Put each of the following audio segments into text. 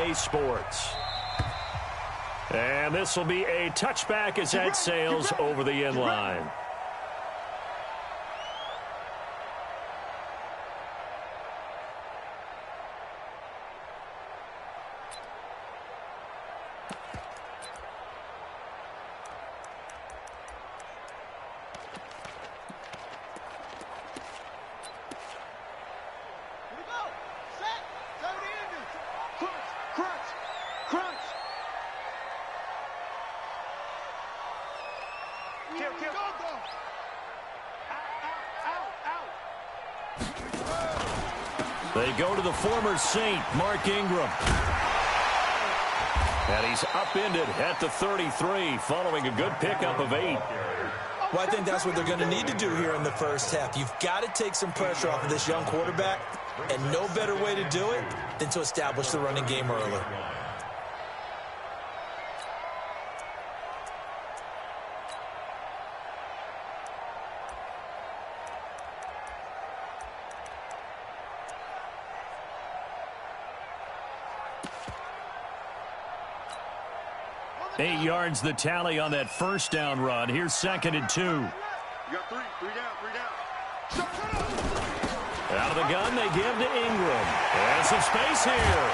EA Sports. And this will be a touchback as that sails over the end line. They go to the former Saint, Mark Ingram. And he's upended at the 33 following a good pickup of 8. Well, I think that's what they're going to need to do here in the first half. You've got to take some pressure off of this young quarterback, and no better way to do it than to establish the running game early. Eight yards the tally on that first down run. Here's 2nd and 2. You got three down. Out of the gun, they give to Ingram. And some space here.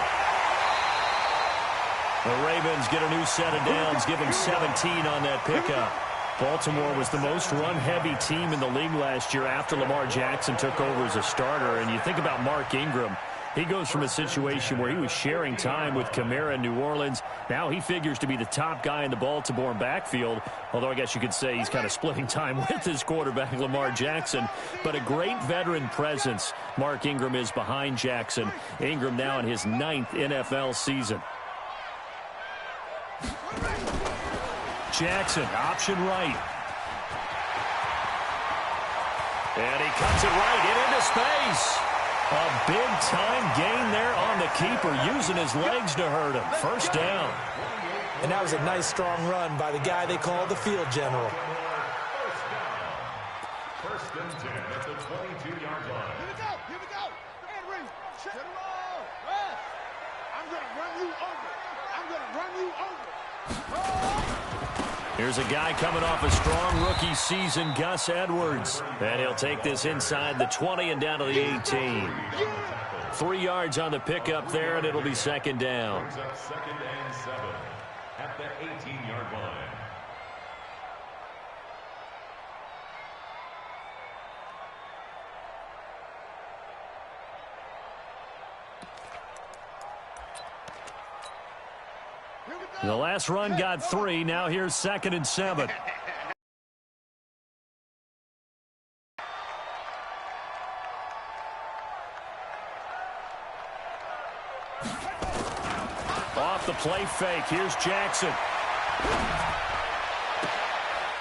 The Ravens get a new set of downs, give them 17 on that pickup. Baltimore was the most run-heavy team in the league last year after Lamar Jackson took over as a starter. And you think about Mark Ingram. He goes from a situation where he was sharing time with Kamara in New Orleans. Now he figures to be the top guy in the Baltimore backfield, although I guess you could say he's kind of splitting time with his quarterback, Lamar Jackson. But a great veteran presence Mark Ingram is behind Jackson. Ingram now in his 9th NFL season. Jackson, option right. And he cuts it right into space. A big-time gain there on the keeper, using his legs to hurt him. First down. And that was a nice, strong run by the guy they call the field general. First and 10 at the 22-yard line. Here we go. Henry, check it out. I'm going to run you over. Here's a guy coming off a strong rookie season, Gus Edwards. And he'll take this inside the 20 and down to the 18. 3 yards on the pickup there, and it'll be 2nd down. 2nd and 7 at the 18-yard line. The last run got 3. Now here's 2nd and 7. Off the play fake. Here's Jackson.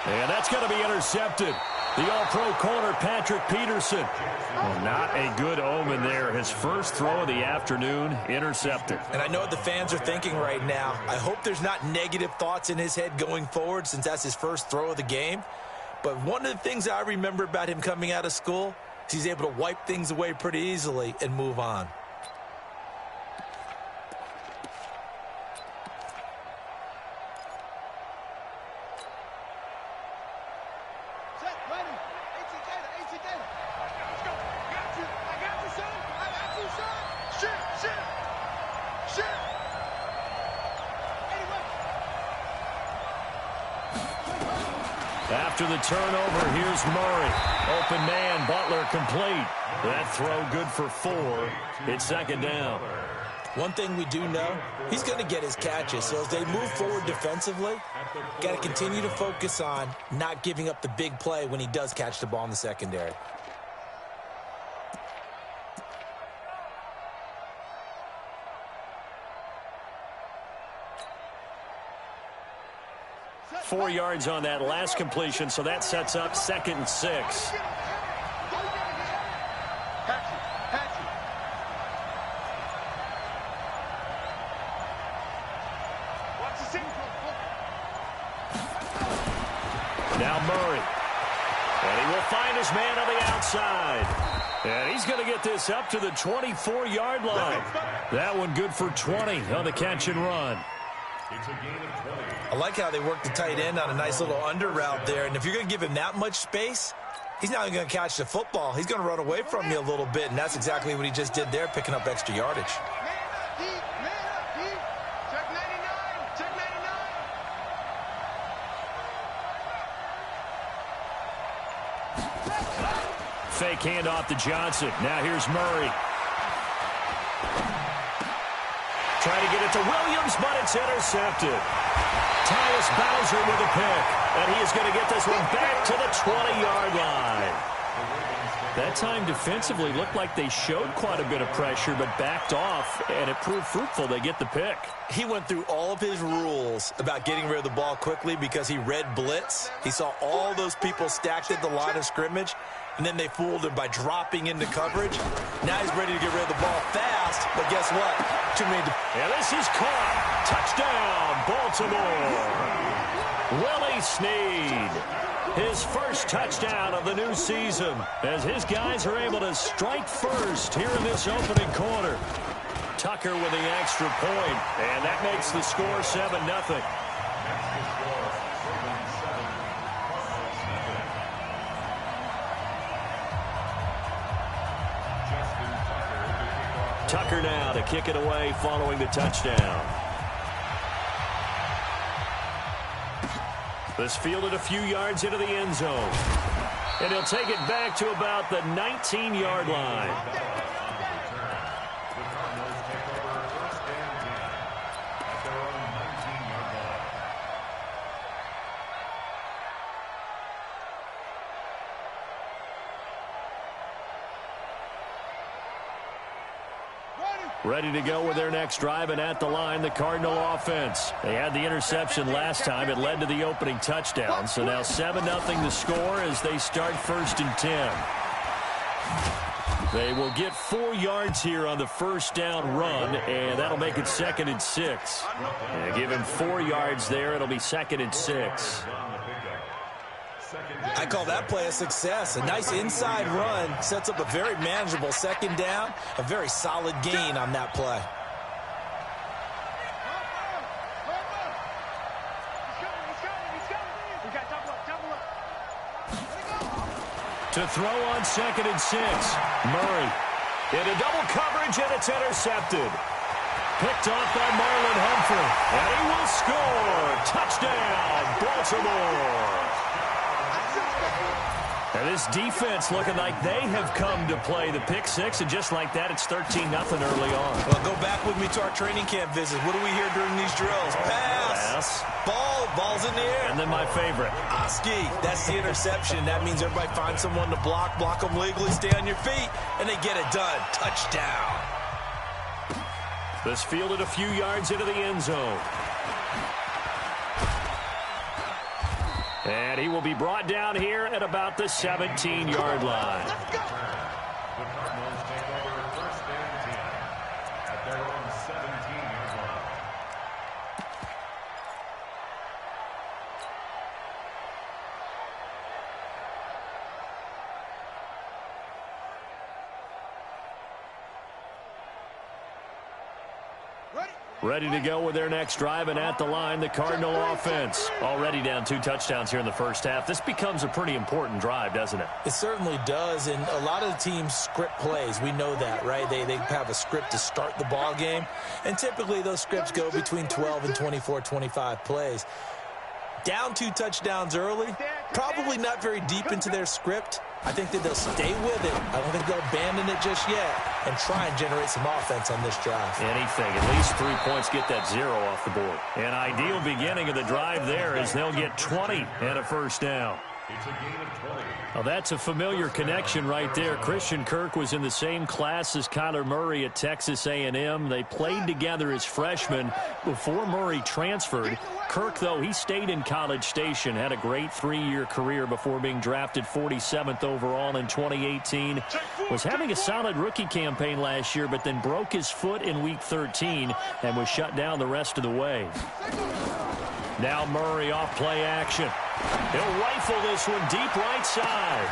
And that's going to be intercepted. The all-pro corner, Patrick Peterson. Well, not a good omen there. His first throw of the afternoon, intercepted. And I know what the fans are thinking right now. I hope there's not negative thoughts in his head going forward since that's his first throw of the game. But one of the things I remember about him coming out of school is he's able to wipe things away pretty easily and move on. After the turnover, here's Murray. Open man, Butler complete. That throw good for 4. It's 2nd down. One thing we do know, he's going to get his catches. So as they move forward defensively, got to continue to focus on not giving up the big play when he does catch the ball in the secondary. Four yards on that last completion, so that sets up 2nd and 6. Now Murray. And he will find his man on the outside. And he's going to get this up to the 24-yard line. That one good for 20 on the catch and run. It's a gain of 20. I like how they work the tight end on a nice little under route there. And if you're going to give him that much space, he's not even going to catch the football. He's going to run away from you a little bit, and that's exactly what he just did there, picking up extra yardage. Check 99. Check 99. Fake handoff to Johnson. Now here's Murray. Trying to get it to Williams, but it's intercepted. Tyus Bowser with a pick, and he is going to get this one back to the 20-yard line. That time defensively looked like they showed quite a bit of pressure, but backed off, and it proved fruitful. They get the pick. He went through all of his rules about getting rid of the ball quickly because he read blitz. He saw all those people stacked at the line of scrimmage, and then they fooled him by dropping into coverage. Now he's ready to get rid of the ball fast, but guess what? Too many. And this is caught. Touchdown, Baltimore. Willie Snead. His first touchdown of the new season as his guys are able to strike first here in this opening quarter. Tucker with the extra point, and that makes the score 7-0. Tucker now to kick it away following the touchdown. This fielded a few yards into the end zone. And he'll take it back to about the 19-yard line. Ready to go with their next drive, and at the line, the Cardinal offense. They had the interception last time. It led to the opening touchdown. So now 7-0 the score as they start 1st and 10. They will get 4 yards here on the first down run, and that'll make it 2nd and 6. And give him 4 yards there. It'll be 2nd and 6. I call that play a success. A nice inside run sets up a very manageable 2nd down. A very solid gain on that play. To throw on 2nd and 6. Murray into double coverage, and it's intercepted. Picked off by Marlon Humphrey. And he will score. Touchdown, Baltimore. And this defense looking like they have come to play the pick six, and just like that, it's 13-0 early on. Well, go back with me to our training camp visit. What do we hear during these drills? Pass. Ball's in the air. And then my favorite. Oski, that's the interception. That means everybody finds someone to block them legally, stay on your feet, and they get it done. Touchdown. This fielded a few yards into the end zone. And he will be brought down here at about the 17-yard line. Let's go. The Cardinals take over 1st and 10 at their own 17-yard line. Ready to go with their next drive, and at the line, the Cardinal offense. Already down 2 touchdowns here in the first half. This becomes a pretty important drive, doesn't it? It certainly does, and a lot of the teams script plays. We know that, right? They have a script to start the ball game, and typically those scripts go between 12 and 24, 25 plays. Down 2 touchdowns early, probably not very deep into their script. I think that they'll stay with it. I don't think they'll abandon it just yet and try and generate some offense on this drive. Anything. At least 3 points, get that 0 off the board. An ideal beginning of the drive there as they'll get 20 and a first down. It's a gain of 20. Well, that's a familiar connection right there. Christian Kirk was in the same class as Kyler Murray at Texas A&M. They played together as freshmen before Murray transferred. Kirk, though, he stayed in College Station, had a great 3-year career before being drafted 47th overall in 2018. Was having a solid rookie campaign last year, but then broke his foot in Week 13 and was shut down the rest of the way. Now Murray off play action. He'll rifle this one deep right side.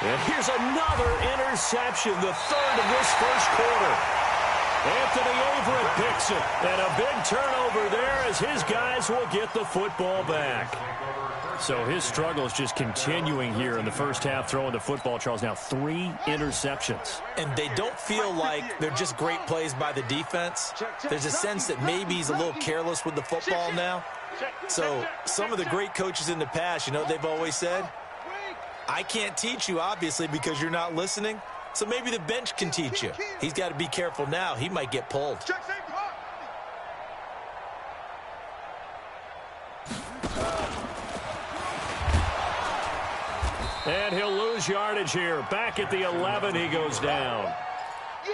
And here's another interception, the third of this first quarter. Anthony Averett picks it. And a big turnover there as his guys will get the football back. So his struggle is just continuing here in the first half, throwing the football, Charles. Now 3 interceptions. And they don't feel like they're just great plays by the defense. There's a sense that maybe he's a little careless with the football now. So some of the great coaches in the past, you know, they've always said, I can't teach you, obviously, because you're not listening. So maybe the bench can teach you. He's got to be careful now. He might get pulled. And he'll lose yardage here. Back at the 11, he goes down.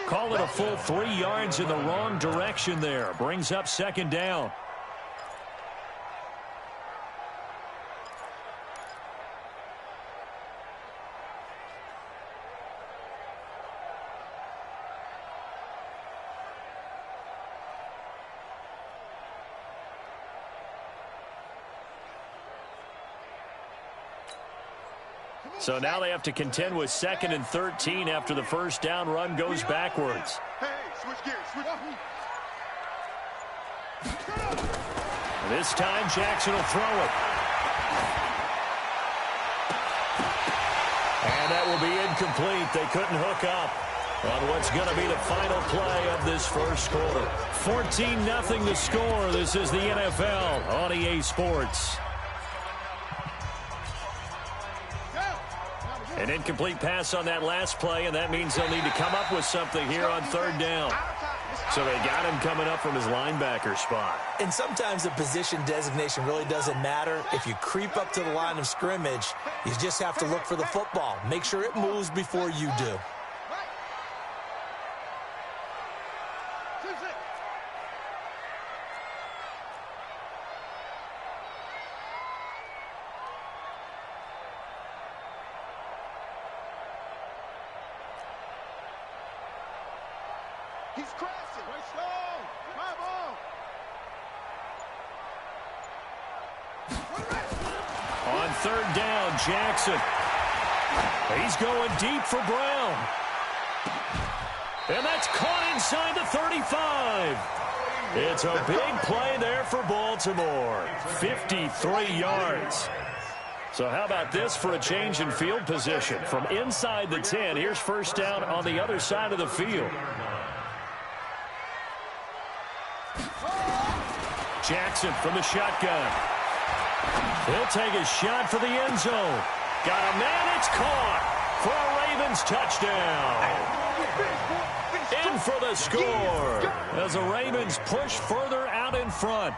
Call it a full 3 yards in the wrong direction there. Brings up second down. So now they have to contend with 2nd and 13 after the first down run goes backwards. Hey, switch gears. This time Jackson will throw it. And that will be incomplete. They couldn't hook up on what's going to be the final play of this first quarter. 14-0 the score. This is the NFL on EA Sports. An incomplete pass on that last play, and that means they'll need to come up with something here on third down. So they got him coming up from his linebacker spot. And sometimes the position designation really doesn't matter. If you creep up to the line of scrimmage, you just have to look for the football. Make sure it moves before you do. He's crashing. Way slow. My ball. On third down, Jackson. He's going deep for Brown. And that's caught inside the 35. It's a big play there for Baltimore. 53 yards. So how about this for a change in field position? From inside the 10, here's first down on the other side of the field. Jackson from the shotgun. He'll take a shot for the end zone. Got a man, it's caught for a Ravens touchdown. In for the score as the Ravens push further out in front.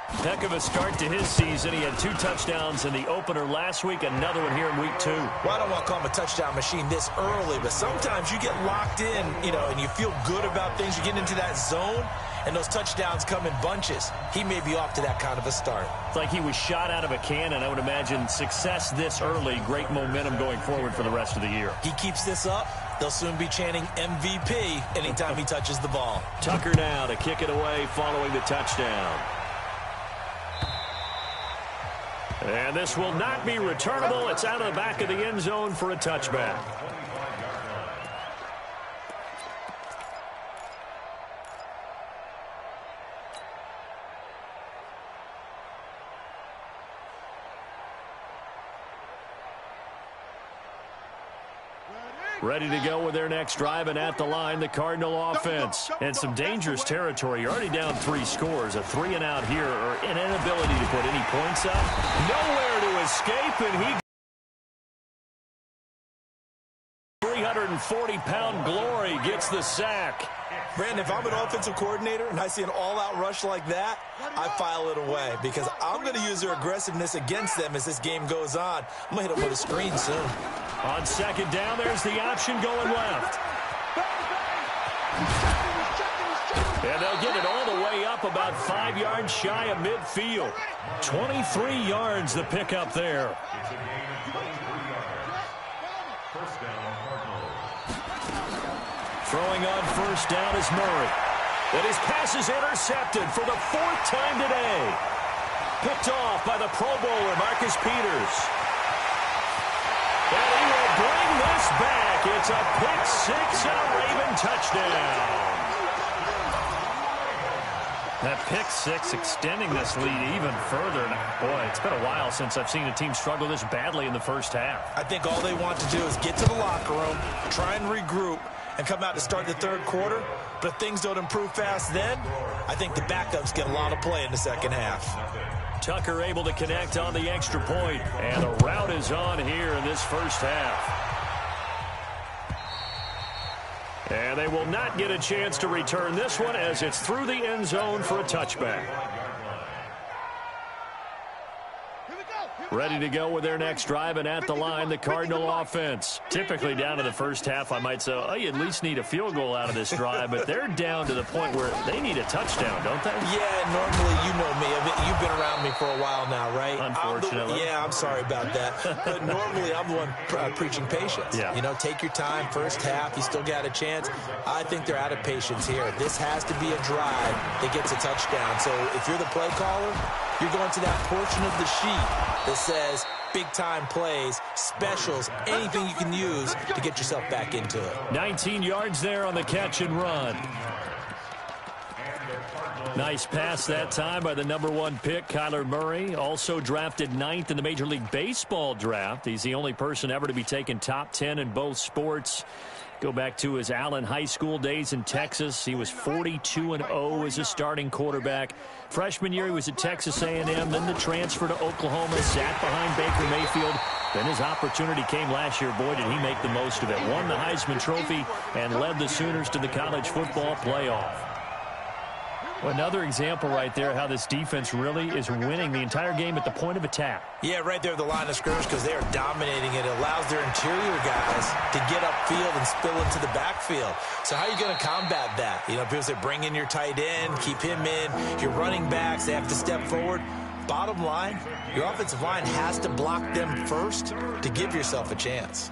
Heck of a start to his season. He had 2 touchdowns in the opener last week, another one here in week 2. Well, I don't want to call him a touchdown machine this early, but sometimes you get locked in, you know, and you feel good about things. You get into that zone, and those touchdowns come in bunches. He may be off to that kind of a start. It's like he was shot out of a cannon. I would imagine success this early, great momentum going forward for the rest of the year. He keeps this up, they'll soon be chanting MVP anytime he touches the ball. Tucker now to kick it away following the touchdown. And this will not be returnable. It's out of the back of the end zone for a touchback. Ready to go with their next drive, and at the line, the Cardinal offense. And some dangerous territory. You're already down 3 scores. A 3-and-out here, or an inability to put any points up. Nowhere to escape, and he 340-pound Glory gets the sack. Brandon, if I'm an offensive coordinator and I see an all-out rush like that, I file it away because I'm going to use their aggressiveness against them as this game goes on. I'm going to hit them with a screen soon. On second down, there's the option going left. And they'll get it all the way up about 5 yards shy of midfield. 23 yards the pickup there. Throwing on first down is Murray. And his pass is intercepted for the 4th time today. Picked off by the Pro Bowler, Marcus Peters. And he will bring this back. It's a pick six and a Raven touchdown. That pick six extending this lead even further. Boy, it's been a while since I've seen a team struggle this badly in the first half. I think all they want to do is get to the locker room, try and regroup, and come out to start the third quarter. But if things don't improve fast then, I think the backups get a lot of play in the second half. Tucker able to connect on the extra point, and the route is on here in this first half. And they will not get a chance to return this one as it's through the end zone for a touchback. Ready to go with their next drive, and at the line, the Cardinal offense. Typically down to the first half, I might say, oh, you at least need a field goal out of this drive, but they're down to the point where they need a touchdown, don't they? Yeah, normally, you know me. You've been around me for a while now, right? Unfortunately. I'm sorry about that. But normally, I'm the one preaching patience. Yeah. You know, take your time. First half, you still got a chance. I think they're out of patience here. This has to be a drive that gets a touchdown. So if you're the play caller, you're going to that portion of the sheet that says big-time plays, specials, anything you can use to get yourself back into it. 19 yards there on the catch and run. Nice pass that time by the #1 pick, Kyler Murray. Also drafted 9th in the Major League Baseball draft. He's the only person ever to be taken top 10 in both sports. Go back to his Allen High School days in Texas. He was 42-0 as a starting quarterback. Freshman year, he was at Texas A&M, then the transfer to Oklahoma, sat behind Baker Mayfield. Then his opportunity came last year. Boy, did he make the most of it. Won the Heisman Trophy and led the Sooners to the college football playoff. Another example right there how this defense really is winning the entire game at the point of attack. Yeah, right there at the line of scrimmage because they are dominating it. It allows their interior guys to get upfield and spill into the backfield. So how are you going to combat that? You know, people say bring in your tight end, keep him in. Your running backs, they have to step forward. Bottom line, your offensive line has to block them first to give yourself a chance.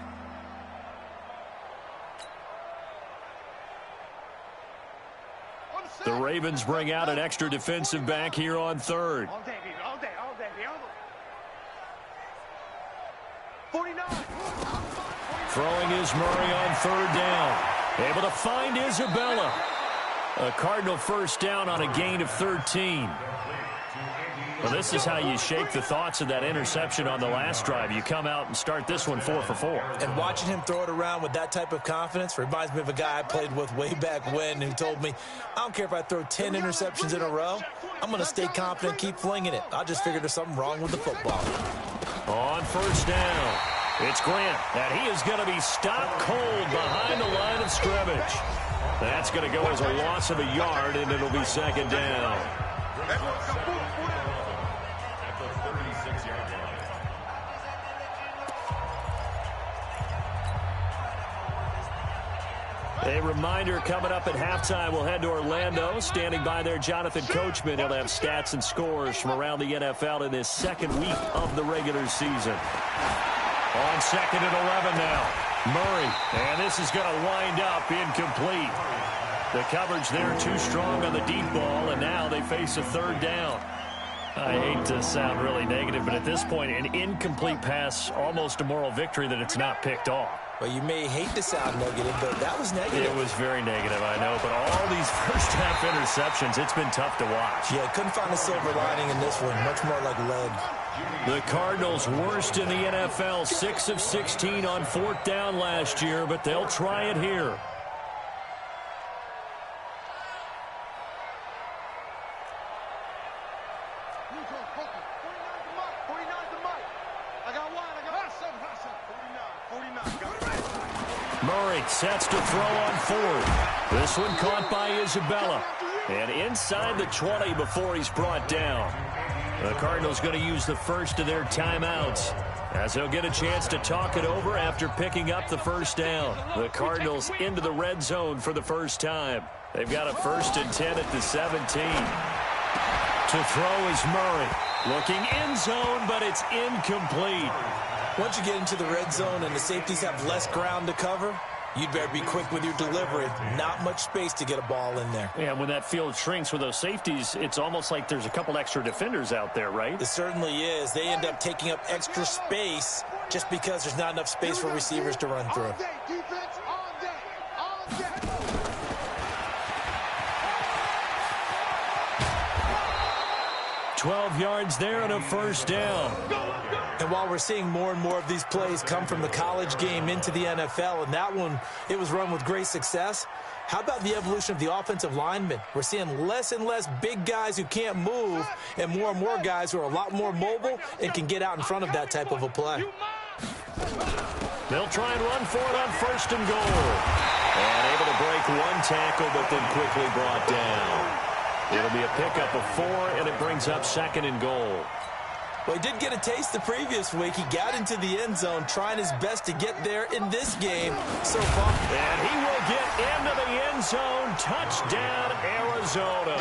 The Ravens bring out an extra defensive back here on third. All day, baby. All day. 49. Throwing is Murray on third down. Able to find Isabella. A Cardinal first down on a gain of 13. Well, this is how you shake the thoughts of that interception on the last drive. You come out and start this one 4 for 4. And watching him throw it around with that type of confidence reminds me of a guy I played with way back when who told me, I don't care if I throw 10 interceptions in a row. I'm going to stay confident, keep flinging it. I just figured there's something wrong with the football. On first down, it's Grant, and he is going to be stopped cold behind the line of scrimmage. That's going to go as a loss of a yard, and it'll be second down. A reminder coming up at halftime. We'll head to Orlando. Standing by there, Jonathan Coachman. He'll have stats and scores from around the NFL in this second week of the regular season. On second and 11 now. Murray. And this is going to wind up incomplete. The coverage there too strong on the deep ball, and now they face a third down. I hate to sound really negative, but at this point, an incomplete pass, almost a moral victory that it's not picked off. Well, you may hate to sound negative, but that was negative. It was very negative, I know. But all these first-half interceptions, it's been tough to watch. Yeah, couldn't find a silver lining in this one. Much more like lead. The Cardinals worst in the NFL, 6 of 16 on fourth down last year, but they'll try it here. Murray sets to throw on fourth. This one caught by Isabella. And inside the 20 before he's brought down. The Cardinals going to use the first of their timeouts as they'll get a chance to talk it over after picking up the first down. The Cardinals into the red zone for the first time. They've got a 1st and 10 at the 17. To throw is Murray. Looking end zone, but it's incomplete. Once you get into the red zone and the safeties have less ground to cover, you'd better be quick with your delivery. Not much space to get a ball in there. Yeah, when that field shrinks with those safeties, it's almost like there's a couple extra defenders out there, right? It certainly is. They end up taking up extra space just because there's not enough space for receivers to run through. All day, defense, all day, all day. 12 yards there and a first down. And while we're seeing more and more of these plays come from the college game into the NFL, and that one, it was run with great success, how about the evolution of the offensive linemen? We're seeing less and less big guys who can't move and more guys who are a lot more mobile and can get out in front of that type of a play. They'll try and run for it on first and goal. And able to break one tackle, but then quickly brought down. It'll be a pickup of 4, and it brings up second and goal. Well, he did get a taste the previous week. He got into the end zone trying his best to get there in this game so far. And he will get into the end zone. Touchdown, Arizona.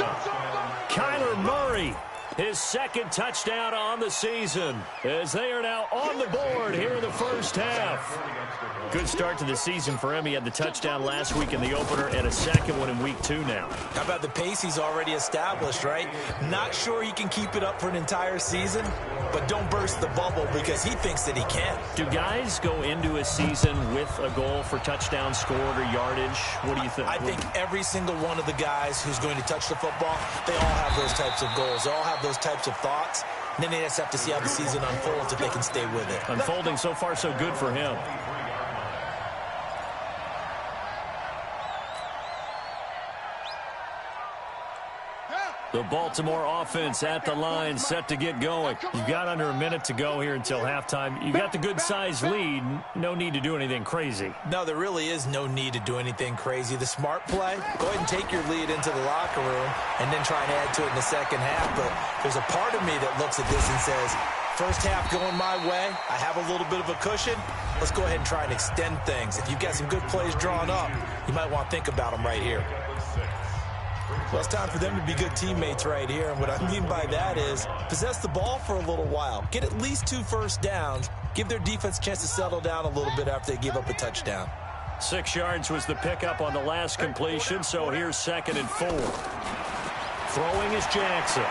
Kyler Murray, his second touchdown on the season, as they are now on the board here in the first half. Good start to the season for him. He had the touchdown last week in the opener and a second one in week 2 now. How about the pace he's already established, right? Not sure he can keep it up for an entire season, but don't burst the bubble because he thinks that he can. Do guys go into a season with a goal for touchdown scored or yardage? What do you think? I think every single one of the guys who's going to touch the football, they all have those types of goals. They all have those types of thoughts. And then they just have to see how the season unfolds if they can stay with it. Unfolding so far so good for him. The Baltimore offense at the line, set to get going. You've got under a minute to go here until halftime. You've got the good-sized lead. No need to do anything crazy. No, there really is no need to do anything crazy. The smart play, go ahead and take your lead into the locker room and then try and add to it in the second half. But there's a part of me that looks at this and says, first half going my way, I have a little bit of a cushion. Let's go ahead and try and extend things. If you've got some good plays drawn up, you might want to think about them right here. Well, it's time for them to be good teammates right here. And what I mean by that is possess the ball for a little while. Get at least 2 first downs. Give their defense a chance to settle down a little bit after they give up a touchdown. 6 yards was the pickup on the last completion, so here's second and 4. Throwing is Jackson.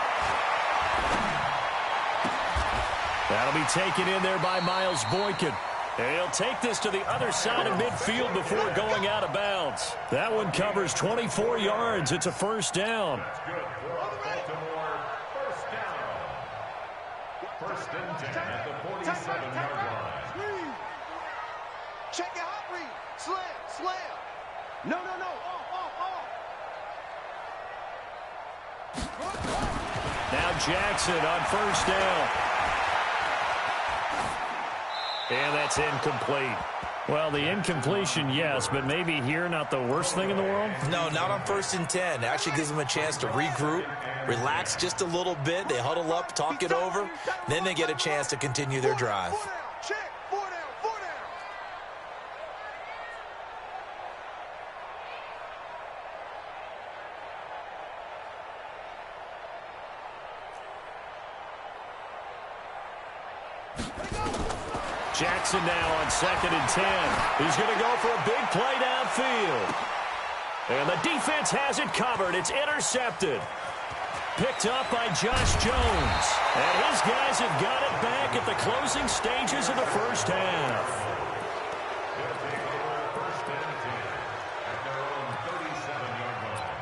That'll be taken in there by Miles Boykin. He'll take this to the other side of midfield before going out of bounds. That one covers 24 yards. It's a first down. That's good for Baltimore. First down. First and 10 at the 47-yard line. Check it out, read. Slam. No. Off. Now Jackson on first down. And that's incomplete. Well, the incompletion, yes, but maybe here not the worst thing in the world? No, not on first and 10. It actually gives them a chance to regroup, relax just a little bit. They huddle up, talk it over. Then they get a chance to continue their drive. Check. 4 down. Jackson now on second and 10. He's going to go for a big play downfield. And the defense has it covered. It's intercepted. Picked up by Josh Jones. And his guys have got it back at the closing stages of the first half. First and 10 at their own 37-yard line.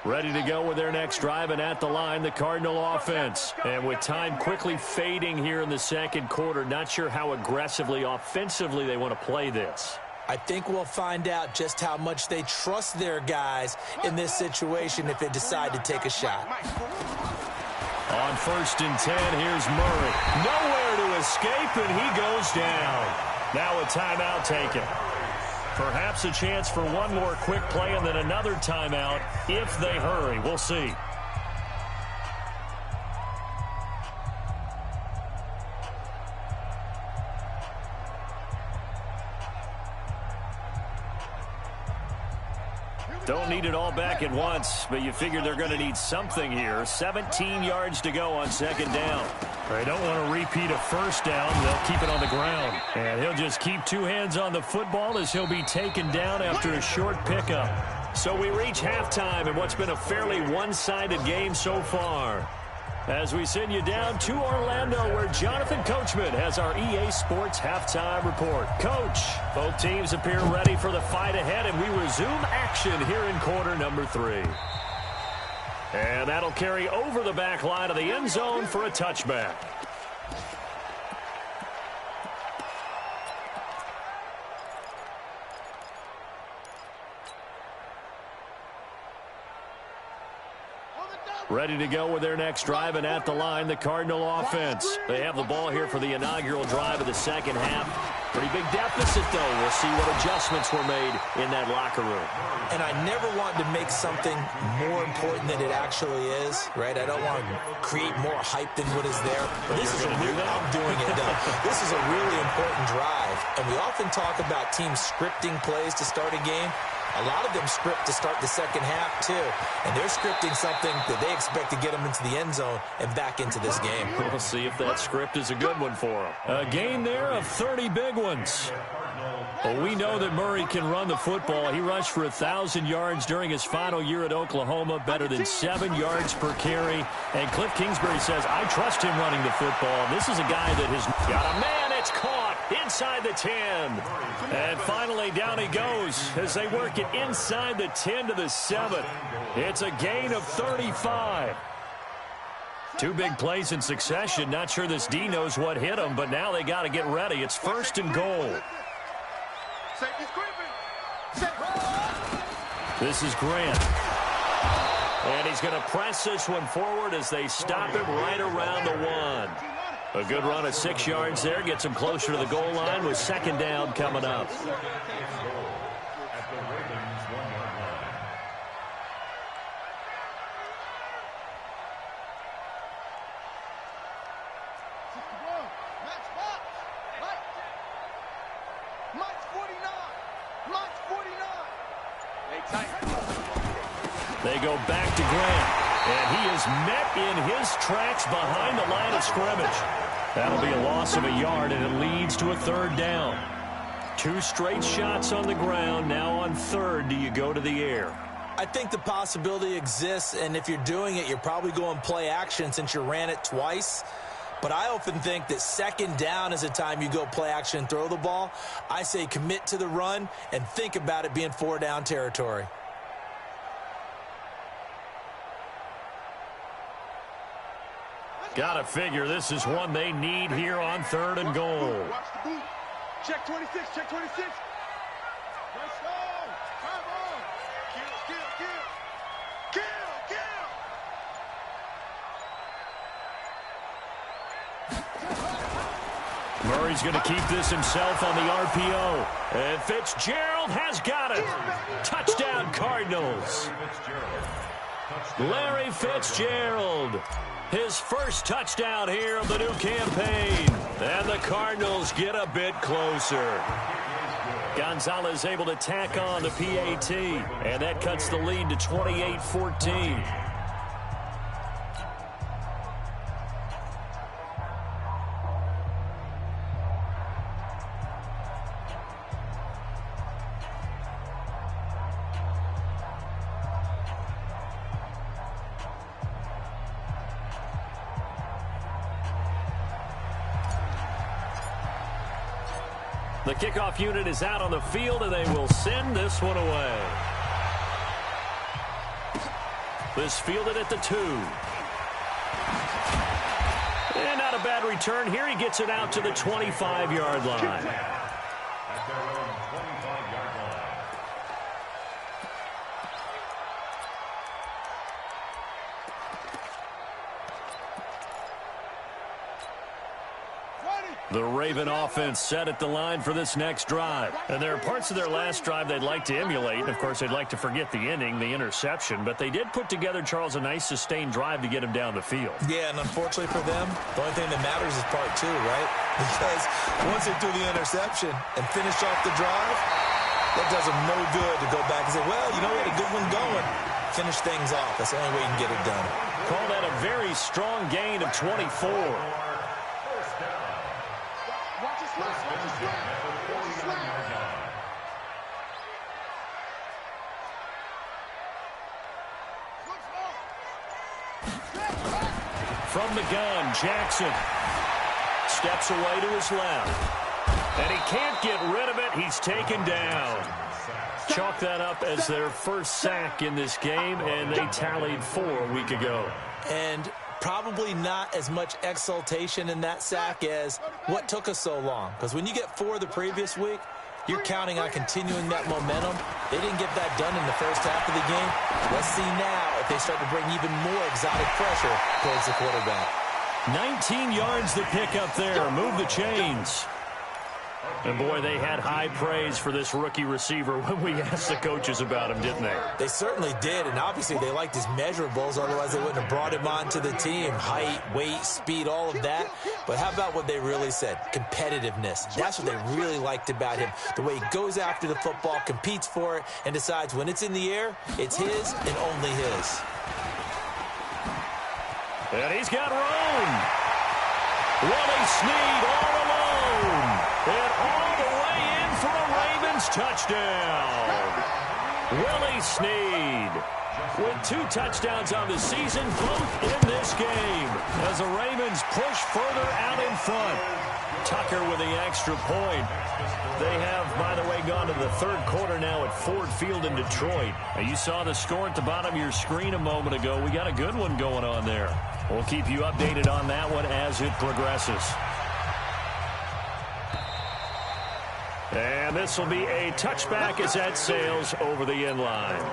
Ready to go with their next drive, and at the line, the Cardinal offense. And with time quickly fading here in the second quarter, not sure how aggressively, offensively they want to play this. I think we'll find out just how much they trust their guys in this situation if they decide to take a shot. On first and 10, here's Murray. Nowhere to escape, and he goes down. Now a timeout taken. Perhaps a chance for one more quick play and then another timeout if they hurry. We'll see. Don't don't need it all back at once, but you figure they're going to need something here. 17 yards to go on second down. They don't want to repeat a first down. They'll keep it on the ground. And he'll just keep two hands on the football as he'll be taken down after a short pickup. So we reach halftime in what's been a fairly one-sided game so far. As we send you down to Orlando, where Jonathan Coachman has our EA Sports halftime report. Coach, both teams appear ready for the fight ahead, and we resume action here in quarter number 3. And that'll carry over the back line of the end zone for a touchback. Ready to go with their next drive, and at the line, the Cardinal offense. They have the ball here for the inaugural drive of the second half. Pretty big deficit, though. We'll see what adjustments were made in that locker room. And I never want to make something more important than it actually is, right? I don't want to create more hype than what is there. But this is I'm doing it, though. This is a really important drive. And we often talk about teams scripting plays to start a game. A lot of them script to start the second half, too. And they're scripting something that they expect to get them into the end zone and back into this game. We'll see if that script is a good one for them. A gain there of 30 big ones. Well, we know that Murray can run the football. He rushed for 1,000 yards during his final year at Oklahoma, better than 7 yards per carry. And Cliff Kingsbury says, I trust him running the football. This is a guy that has got a man. It's caught inside the 10. And finally, down he goes as they work it inside the 10 to the 7. It's a gain of 35. Two big plays in succession. Not sure this D knows what hit him, but now they got to get ready. It's first and goal. This is Grant. And he's going to press this one forward as they stop him right around the 1. A good run of 6 yards there. Gets him closer to the goal line with second down coming up. They go back to Grant. And he is met in his tracks behind the line of scrimmage. That'll be a loss of a yard, and it leads to a third down. 2 straight shots on the ground. Now on third, do you go to the air? I think the possibility exists, and if you're doing it, you're probably going play action since you ran it twice. But I often think that second down is the time you go play action and throw the ball. I say commit to the run and think about it being 4-down territory. Got to figure this is one they need here on third and goal. Watch the boot. Check 26, check 26. Let's go. Come on. Kill, kill, kill. Kill, kill. Murray's going to keep this himself on the RPO. And Fitzgerald has got it. Touchdown, Cardinals. Larry Fitzgerald. His first touchdown here of the new campaign. And the Cardinals get a bit closer. Gonzalez able to tack on the PAT. And that cuts the lead to 28-14. The kickoff unit is out on the field, and they will send this one away. This fielded at the 2. And not a bad return here. He gets it out to the 25-yard line. The Raven offense set at the line for this next drive. And there are parts of their last drive they'd like to emulate. And, of course, they'd like to forget the inning, the interception. But they did put together, Charles, a nice sustained drive to get him down the field. Yeah, and unfortunately for them, the only thing that matters is part 2, right? Because once they do the interception and finish off the drive, That does him no good to go back and say, well, you know, we had a good one going. Finish things off. That's the only way you can get it done. Call that a very strong gain of 24. Watch it slide. Watch it slide. Watch it slide. From the gun, Jackson steps away to his left. And he can't get rid of it. He's taken down. Chalk that up as their first sack in this game, and they tallied 4 a week ago. And probably not as much exultation in that sack as what took us so long. Because when you get 4 the previous week, you're counting on continuing that momentum. They didn't get that done in the first half of the game. Let's see now if they start to bring even more exotic pressure towards the quarterback. 19 yards to pick up there. Move the chains. And, boy, they had high praise for this rookie receiver when we asked the coaches about him, didn't they? They certainly did, and obviously they liked his measurables. Otherwise, they wouldn't have brought him onto the team. Height, weight, speed, all of that. But how about what they really said? Competitiveness. That's what they really liked about him. The way he goes after the football, competes for it, and decides when it's in the air, it's his and only his. And he's got room. Willie Snead all alone. And all the way in for a Ravens touchdown. Willie Snead with 2 touchdowns on the season, both in this game, as the Ravens push further out in front. Tucker with the extra point. They have, by the way, gone to the 3rd quarter now at Ford Field in Detroit. Now, you saw the score at the bottom of your screen a moment ago. We got a good one going on there. We'll keep you updated on that one as it progresses. And this will be a touchback as that sails over the end line.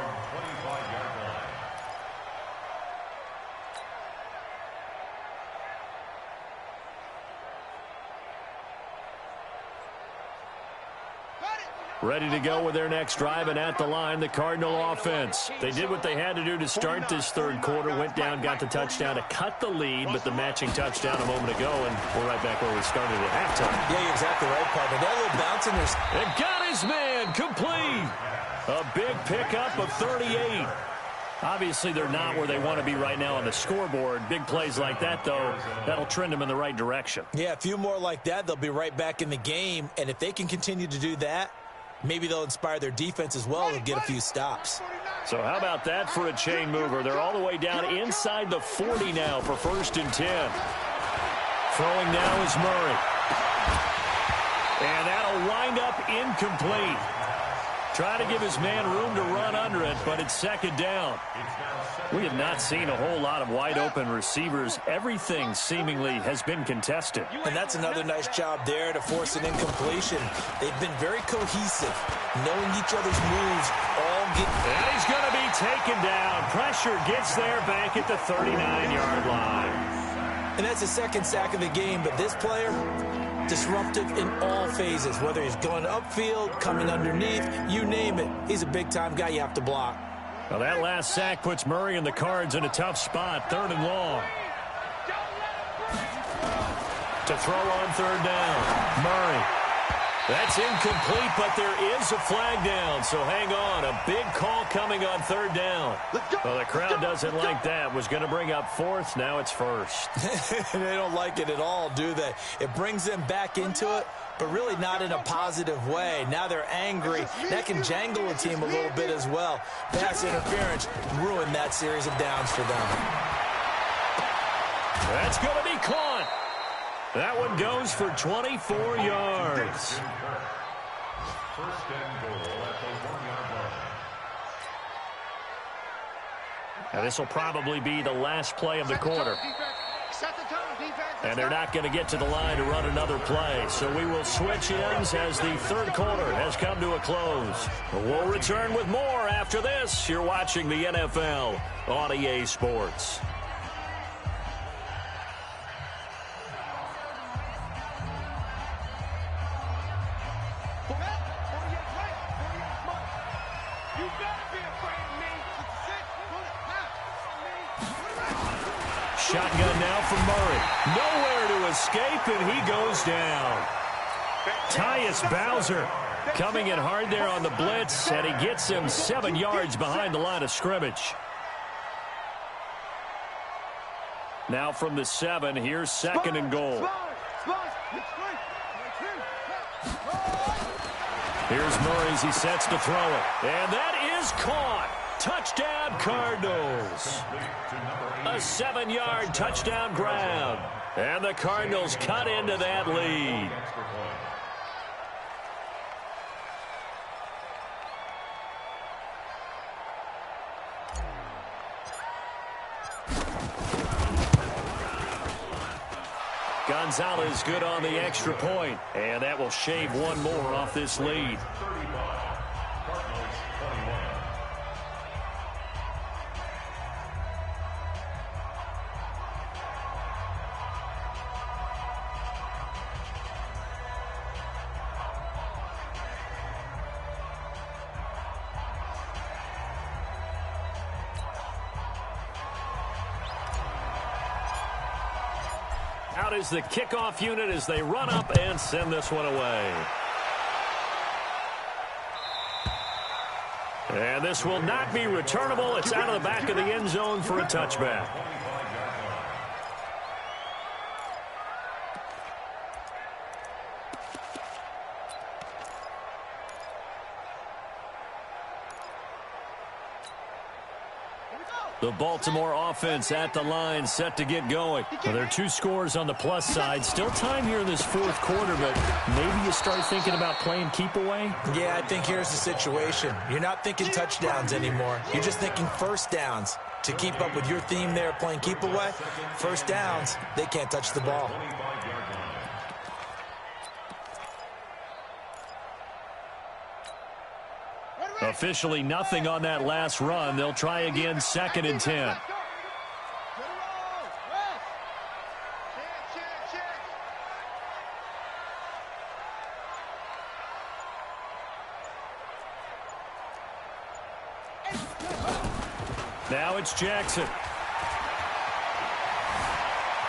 Ready to go with their next drive, and at the line, the Cardinal offense. They did what they had to do to start this 3rd quarter, went down, got the touchdown to cut the lead, but the matching touchdown a moment ago, and we're right back where we started at halftime. Yeah, you're exactly right, partner. That little bounce in there. And got his man complete. A big pickup of 38. Obviously, they're not where they want to be right now on the scoreboard. Big plays like that, though, that'll trend them in the right direction. Yeah, a few more like that, they'll be right back in the game, and if they can continue to do that, maybe they'll inspire their defense as well and get a few stops. So how about that for a chain mover? They're all the way down inside the 40 now for 1st and 10. Throwing now is Murray. And that'll wind up incomplete. Try to give his man room to run under it, but it's 2nd down. We have not seen a whole lot of wide-open receivers. Everything seemingly has been contested. And that's another nice job there to force an incompletion. They've been very cohesive, knowing each other's moves. And he's going to be taken down. Pressure gets there back at the 39-yard line. And that's the 2nd sack of the game, but this player, disruptive in all phases, whether he's going upfield, coming underneath, you name it. He's a big-time guy you have to block. Well, that last sack puts Murray and the Cards in a tough spot, 3rd and long. To throw on 3rd down, Murray. That's incomplete, but there is a flag down, so hang on. A big call coming on 3rd down. Well, the crowd doesn't like that. Was going to bring up 4th, now it's 1st. They don't like it at all, do they? It brings them back into it, but really not in a positive way. Now they're angry. That can jangle a team a little bit as well. Pass interference ruined that series of downs for them. That's going to be caught. That one goes for 24 yards. 1st and goal at the 1-yard line. Now this will probably be the last play of the quarter. And they're not going to get to the line to run another play. So we will switch ends as the 3rd quarter has come to a close. We'll return with more after this. You're watching the NFL on EA Sports. Shotgun now for Murray. Nowhere to escape, and he goes down. Tyus Bowser Coming in hard there on the blitz, and he gets him 7 yards behind the line of scrimmage. Now from the 7, here's 2nd and goal. Here's Murray as he sets to throw it. And that is caught. Touchdown, Cardinals. A 7-yard touchdown grab. And the Cardinals cut into that lead. Gonzalez good on the extra point, and that will shave one more off this lead. Out is the kickoff unit as they run up and send this one away. And this will not be returnable. It's out of the back of the end zone for a touchback. The Baltimore offense at the line, set to get going. Well, there are 2 scores on the plus side. Still time here in this 4th quarter, but maybe you start thinking about playing keep away? Yeah, I think here's the situation. You're not thinking touchdowns anymore. You're just thinking first downs. To keep up with your theme there, playing keep away, first downs, they can't touch the ball. Officially nothing on that last run. They'll try again, 2nd and 10. Now it's Jackson.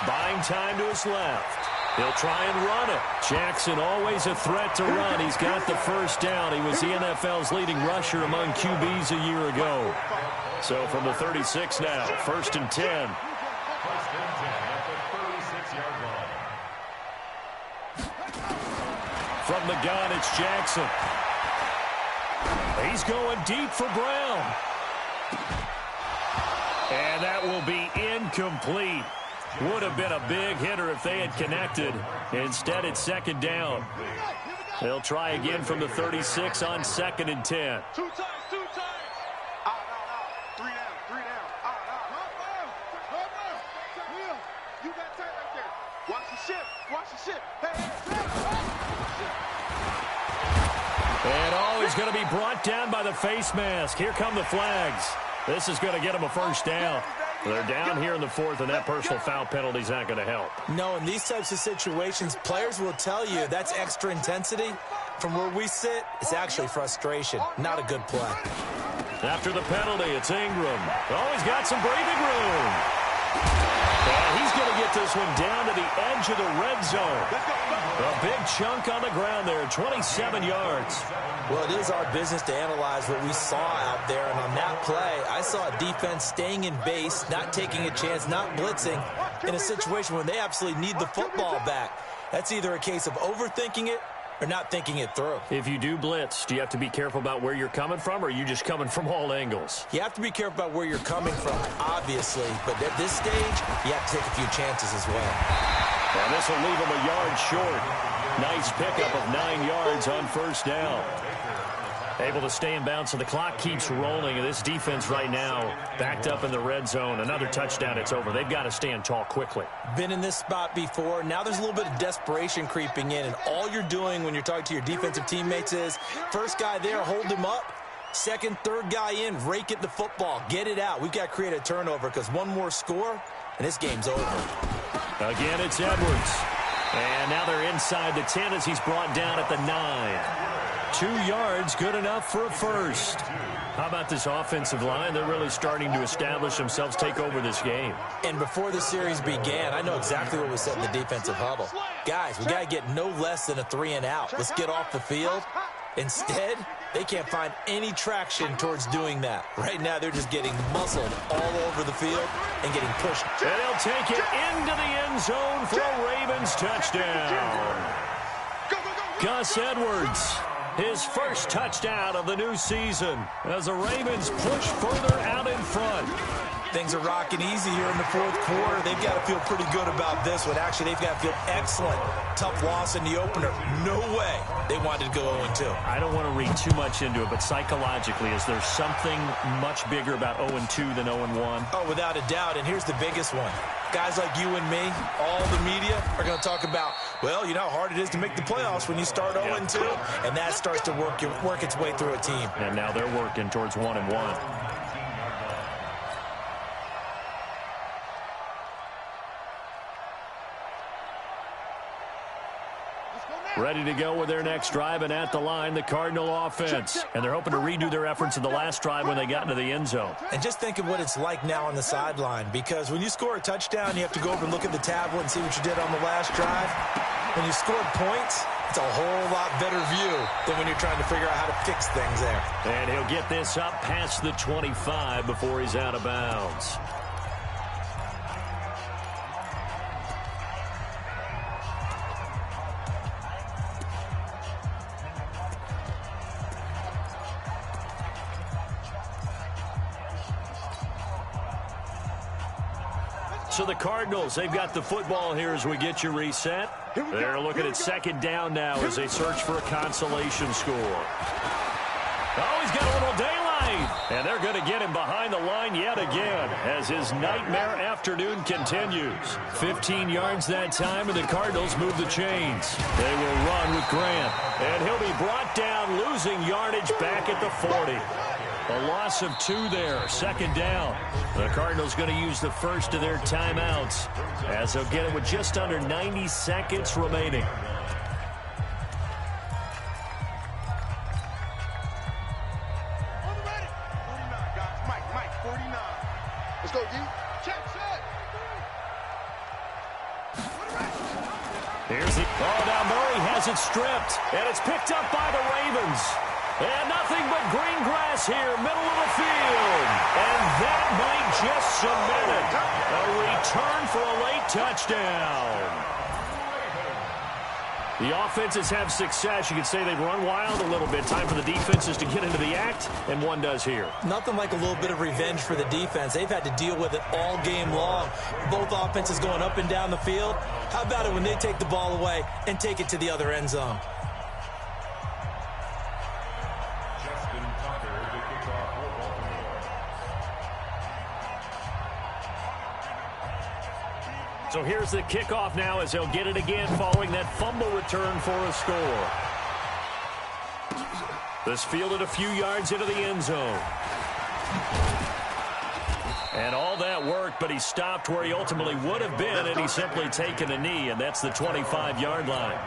Buying time to his left. He'll try and run it. Jackson always a threat to run. He's got the first down. He was the NFL's leading rusher among QBs a year ago. So from the 36 now, 1st and 10. First and 10 at the 36-yard line. From the gun, it's Jackson. He's going deep for Brown. And that will be incomplete. Would have been a big hitter if they had connected. Instead, it's 2nd down. They'll try again from the 36 on 2nd and 10. 2 times, 2 times. Out. 3 down, 3 down. Out. You got tight right there. Watch the ship. And he's going to be brought down by the face mask. Here come the flags. This is going to get him a first down. They're down here in the 4th, and that personal foul penalty is not going to help. No, in these types of situations, players will tell you that's extra intensity. From where we sit, it's actually frustration. Not a good play. After the penalty, it's Ingram. Oh, he's got some breathing room. And he's going to get this one down to the edge of the red zone. A big chunk on the ground there, 27 yards. Well, it is our business to analyze what we saw out there. And on that play, I saw a defense staying in base, not taking a chance, not blitzing, in a situation where they absolutely need the football back. That's either a case of overthinking it or not thinking it through. If you do blitz, do you have to be careful about where you're coming from, or are you just coming from all angles? You have to be careful about where you're coming from, obviously. But at this stage, you have to take a few chances as well. And this will leave him a yard short. Nice pickup of 9 yards on 1st down. Able to stay in bounds, so the clock keeps rolling. And this defense right now backed up in the red zone. Another touchdown, it's over. They've got to stand tall quickly. Been in this spot before. Now there's a little bit of desperation creeping in. And all you're doing when you're talking to your defensive teammates is, first guy there, hold him up. Second, third guy in, rake it the football. Get it out. We've got to create a turnover because one more score, and this game's over. Again, it's Edwards. And now they're inside the 10 as he's brought down at the 9. 2 yards, good enough for a first. How about this offensive line? They're really starting to establish themselves, take over this game. And before the series began, I know exactly what was said in the defensive huddle. Guys, we got to get no less than a 3 and out. Let's get off the field Instead, they can't find any traction towards doing that. Right now, they're just getting muscled all over the field and getting pushed. And they'll take it into the end zone for a Ravens touchdown. Gus Edwards, his first touchdown of the new season as the Ravens push further out in front. Things are rocking easy here in the fourth quarter. They've got to feel pretty good about this one. Actually, they've got to feel excellent. Tough loss in the opener. No way they wanted to go 0-2. I don't want to read too much into it, but psychologically, is there something much bigger about 0-2 than 0-1? Oh, without a doubt, and here's the biggest one. Guys like you and me, all the media, are going to talk about, well, you know how hard it is to make the playoffs when you start 0-2, and that starts to work its way through a team. And now they're working towards 1-1. Ready to go with their next drive, and at the line, the Cardinal offense. And they're hoping to redo their efforts in the last drive when they got into the end zone. And just think of what it's like now on the sideline, because when you score a touchdown, you have to go over and look at the tablet and see what you did on the last drive. When you scored points, it's a whole lot better view than when you're trying to figure out how to fix things there. And he'll get this up past the 25 before he's out of bounds. So the Cardinals, they've got the football here as we get you reset. They're looking at second down now as they search for a consolation score. Oh, he's got a little daylight. And they're going to get him behind the line yet again as his nightmare afternoon continues. 15 yards that time, and the Cardinals move the chains. They will run with Grant. And he'll be brought down, losing yardage back at the 40. A loss of 2 there, second down. The Cardinals going to use the first of their timeouts as they'll get it with just under 90 seconds remaining. Mike, 49. Let's go, D. Check, set. Here's the... Oh, now Murray has it stripped, and it's picked up by the Ravens. And nothing but green grass here, middle of the field. And that might just cement it. A return for a late touchdown. The offenses have success. You could say they've run wild a little bit. Time for the defenses to get into the act, and one does here. Nothing like a little bit of revenge for the defense. They've had to deal with it all game long. Both offenses going up and down the field. How about it when they take the ball away and take it to the other end zone? So here's the kickoff now as they'll get it again following that fumble return for a score. This fielded a few yards into the end zone. And all that worked, but he stopped where he ultimately would have been, and he's simply taken a knee, and that's the 25-yard line.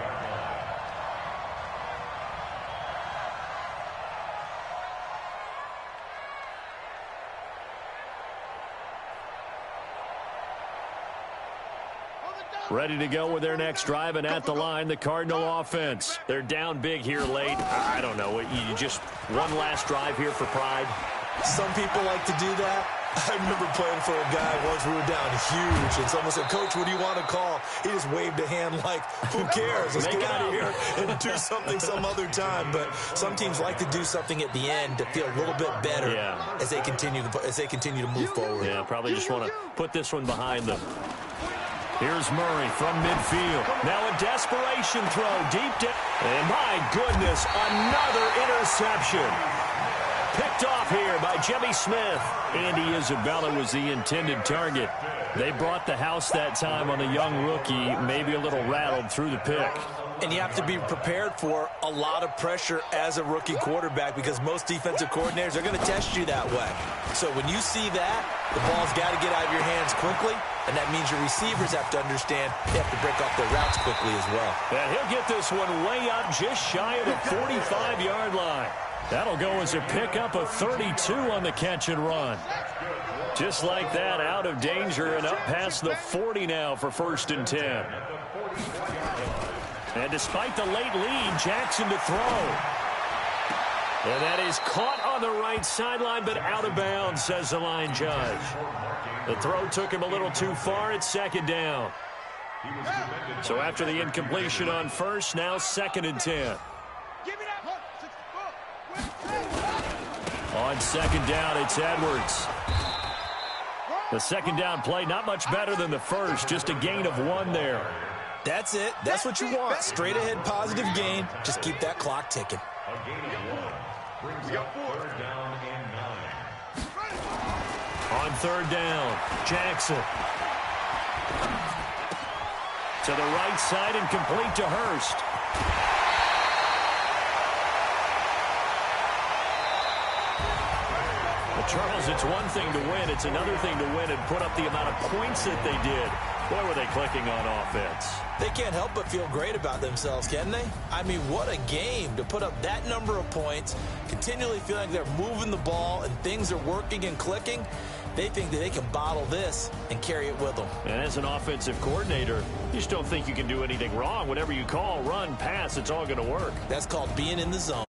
Ready to go with their next drive, and at the line, the Cardinal offense. They're down big here late. I don't know. You just one last drive here for pride? Some people like to do that. I remember playing for a guy once. We were down huge, and someone said, "Coach, what do you want to call?" He just waved a hand like, "Who cares? Let's get out of here and do something some other time." But some teams like to do something at the end to feel a little bit better as they continue to move forward. Yeah, probably just want to put this one behind them. Here's Murray from midfield. Now a desperation throw deep down. And my goodness, another interception. Picked off here by Jimmy Smith. Andy Isabella was the intended target. They brought the house that time on a young rookie, maybe a little rattled through the pick. And you have to be prepared for a lot of pressure as a rookie quarterback because most defensive coordinators are going to test you that way. So when you see that, the ball's got to get out of your hands quickly, and that means your receivers have to understand they have to break off their routes quickly as well. And he'll get this one way up just shy of the 45-yard line. That'll go as a pickup of 32 on the catch and run. Just like that, out of danger and up past the 40 now for 1st and 10. And despite the late lead, Jackson to throw. And that is caught on the right sideline, but out of bounds, says the line judge. The throw took him a little too far. It's second down. So after the incompletion on first, now 2nd and 10. On 2nd down, it's Edwards. The 2nd down play, not much better than the first, just a gain of 1 there. That's it. That's what you want. Straight ahead positive gain. Just keep that clock ticking. A gain of 1 brings up 3rd down and 9. On 3rd down, Jackson. To the right side and complete to Hurst. Well, Charles, it's one thing to win. It's another thing to win and put up the amount of points that they did. Boy, were they clicking on offense. They can't help but feel great about themselves, can they? I mean, what a game to put up that number of points, continually feeling like they're moving the ball and things are working and clicking. They think that they can bottle this and carry it with them. And as an offensive coordinator, you just don't think you can do anything wrong. Whatever you call, run, pass, it's all going to work. That's called being in the zone.